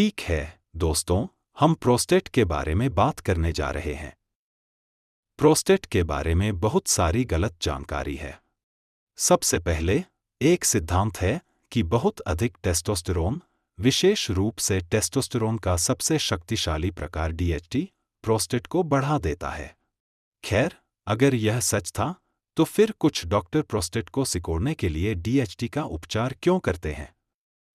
ठीक है दोस्तों, हम प्रोस्टेट के बारे में बात करने जा रहे हैं। प्रोस्टेट के बारे में बहुत सारी गलत जानकारी है। सबसे पहले एक सिद्धांत है कि बहुत अधिक टेस्टोस्टेरोन, विशेष रूप से टेस्टोस्टेरोन का सबसे शक्तिशाली प्रकार DHT, प्रोस्टेट को बढ़ा देता है। खैर, अगर यह सच था, तो फिर कुछ डॉक्टर प्रोस्टेट को सिकोड़ने के लिए DHT का उपचार क्यों करते हैं?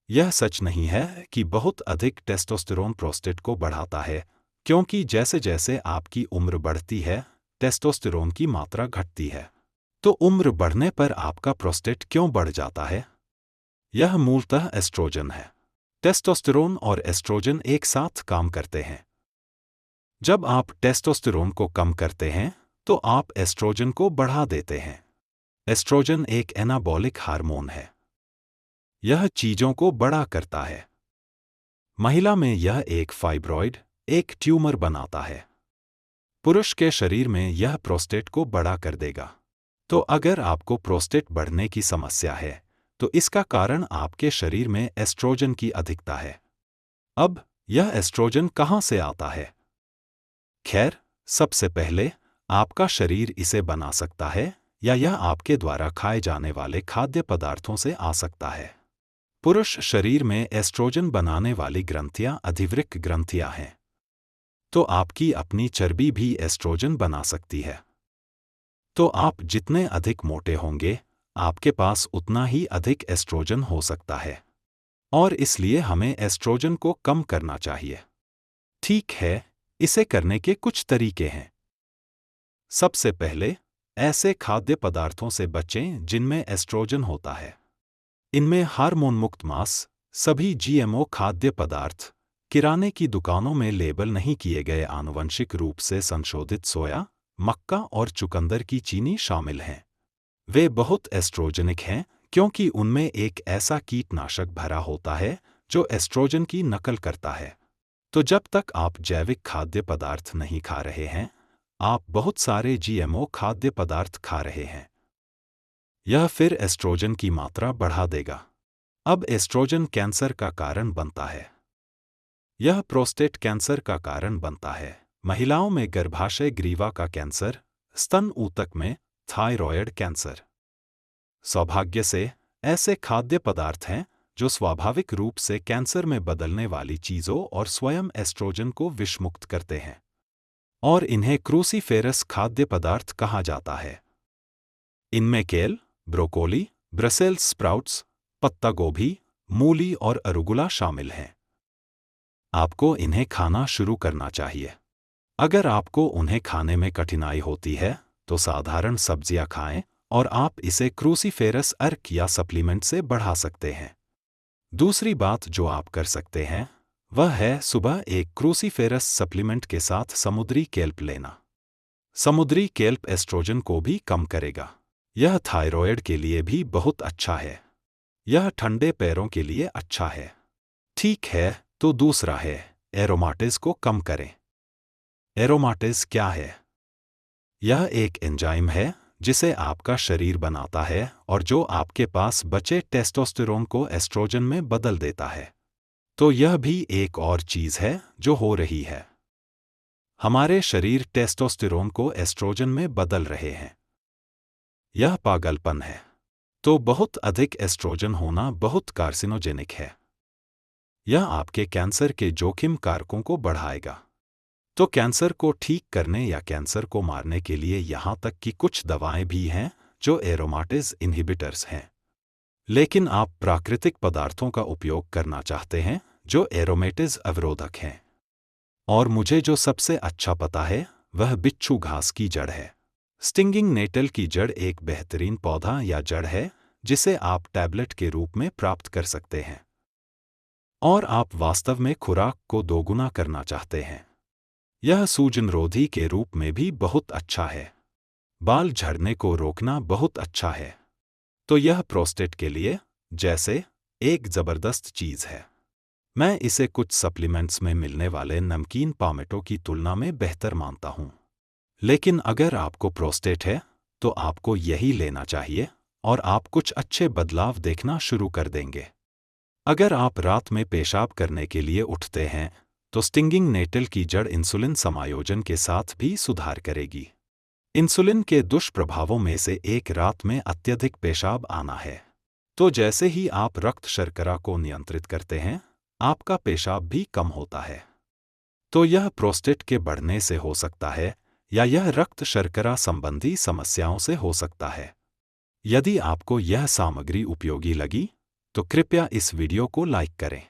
यह सच नहीं है कि बहुत अधिक टेस्टोस्टेरोन प्रोस्टेट को बढ़ाता है, क्योंकि जैसे जैसे आपकी उम्र बढ़ती है, टेस्टोस्टेरोन की मात्रा घटती है। तो उम्र बढ़ने पर आपका प्रोस्टेट क्यों बढ़ जाता है? यह मूलतः एस्ट्रोजन है। टेस्टोस्टेरोन और एस्ट्रोजन एक साथ काम करते हैं। जब आप टेस्टोस्टेरोन को कम करते हैं, तो आप एस्ट्रोजन को बढ़ा देते हैं। एस्ट्रोजन एक एनाबॉलिक हार्मोन है। यह चीजों को बड़ा करता है। महिला में यह एक फाइब्रॉइड, एक ट्यूमर बनाता है। पुरुष के शरीर में यह प्रोस्टेट को बड़ा कर देगा। तो अगर आपको प्रोस्टेट बढ़ने की समस्या है, तो इसका कारण आपके शरीर में एस्ट्रोजन की अधिकता है। अब यह एस्ट्रोजन कहाँ से आता है? खैर, सबसे पहले आपका शरीर इसे बना सकता है, या यह आपके द्वारा खाए जाने वाले खाद्य पदार्थों से आ सकता है। पुरुष शरीर में एस्ट्रोजन बनाने वाली ग्रंथियां अधिवृक्क ग्रंथियां हैं। तो आपकी अपनी चर्बी भी एस्ट्रोजन बना सकती है। तो आप जितने अधिक मोटे होंगे, आपके पास उतना ही अधिक एस्ट्रोजन हो सकता है। और इसलिए हमें एस्ट्रोजन को कम करना चाहिए। ठीक है, इसे करने के कुछ तरीके हैं। सबसे पहले, ऐसे खाद्य पदार्थों से बचें जिनमें एस्ट्रोजन होता है। इनमें हार्मोन मुक्त मांस, सभी GMO खाद्य पदार्थ, किराने की दुकानों में लेबल नहीं किए गए आनुवंशिक रूप से संशोधित सोया, मक्का और चुकंदर की चीनी शामिल हैं। वे बहुत एस्ट्रोजेनिक हैं क्योंकि उनमें एक ऐसा कीटनाशक भरा होता है जो एस्ट्रोजन की नकल करता है। तो जब तक आप जैविक खाद्य पदार्थ नहीं खा रहे हैं, आप बहुत सारे GMO खाद्य पदार्थ खा रहे हैं। यह फिर एस्ट्रोजन की मात्रा बढ़ा देगा। अब एस्ट्रोजन कैंसर का कारण बनता है। यह प्रोस्टेट कैंसर का कारण बनता है। महिलाओं में गर्भाशय ग्रीवा का कैंसर, स्तन ऊतक में थायरॉयड कैंसर। सौभाग्य से ऐसे खाद्य पदार्थ हैं जो स्वाभाविक रूप से कैंसर में बदलने वाली चीजों और स्वयं एस्ट्रोजन को विषमुक्त करते हैं, और इन्हें क्रूसीफेरस खाद्य पदार्थ कहा जाता है। इनमें केल, ब्रोकोली, ब्रसेल्स स्प्राउट्स, पत्ता गोभी, मूली और अरुगुला शामिल हैं। आपको इन्हें खाना शुरू करना चाहिए। अगर आपको उन्हें खाने में कठिनाई होती है, तो साधारण सब्जियां खाएं और आप इसे क्रूसीफेरस अर्क या सप्लीमेंट से बढ़ा सकते हैं। दूसरी बात जो आप कर सकते हैं, वह है सुबह एक क्रूसीफेरस सप्लीमेंट के साथ समुद्री केल्प लेना। समुद्री केल्प एस्ट्रोजन को भी कम करेगा। यह थायरॉयड के लिए भी बहुत अच्छा है। यह ठंडे पैरों के लिए अच्छा है। ठीक है, तो दूसरा है, एरोमाटेज को कम करें। एरोमाटेज क्या है? यह एक एंजाइम है जिसे आपका शरीर बनाता है और जो आपके पास बचे टेस्टोस्टेरोन को एस्ट्रोजन में बदल देता है। तो यह भी एक और चीज है जो हो रही है। हमारे शरीर टेस्टोस्टेरोन को एस्ट्रोजन में बदल रहे हैं। यह पागलपन है। तो बहुत अधिक एस्ट्रोजन होना बहुत कार्सिनोजेनिक है। यह आपके कैंसर के जोखिम कारकों को बढ़ाएगा। तो कैंसर को ठीक करने या कैंसर को मारने के लिए यहाँ तक कि कुछ दवाएं भी हैं जो एरोमाटेज इन्हिबिटर्स हैं। लेकिन आप प्राकृतिक पदार्थों का उपयोग करना चाहते हैं जो एरोमेटेज अवरोधक हैं। और मुझे जो सबसे अच्छा पता है, वह बिच्छू घास की जड़ है। स्टिंगिंग नेटल की जड़ एक बेहतरीन पौधा या जड़ है जिसे आप टैबलेट के रूप में प्राप्त कर सकते हैं। और आप वास्तव में खुराक को दोगुना करना चाहते हैं। यह सूजनरोधी के रूप में भी बहुत अच्छा है। बाल झड़ने को रोकना बहुत अच्छा है। तो यह प्रोस्टेट के लिए जैसे एक जबरदस्त चीज है। मैं इसे कुछ सप्लीमेंट्स में मिलने वाले नमकीन पामेटो की तुलना में बेहतर मानता हूं। लेकिन अगर आपको प्रोस्टेट है, तो आपको यही लेना चाहिए और आप कुछ अच्छे बदलाव देखना शुरू कर देंगे। अगर आप रात में पेशाब करने के लिए उठते हैं तो स्टिंगिंग नेटल की जड़ इंसुलिन समायोजन के साथ भी सुधार करेगी। इंसुलिन के दुष्प्रभावों में से एक रात में अत्यधिक पेशाब आना है। तो जैसे ही आप रक्त शर्करा को नियंत्रित करते हैं, आपका पेशाब भी कम होता है। तो यह प्रोस्टेट के बढ़ने से हो सकता है या यह रक्त शर्करा संबंधी समस्याओं से हो सकता है। यदि आपको यह सामग्री उपयोगी लगी तो कृपया इस वीडियो को लाइक करें।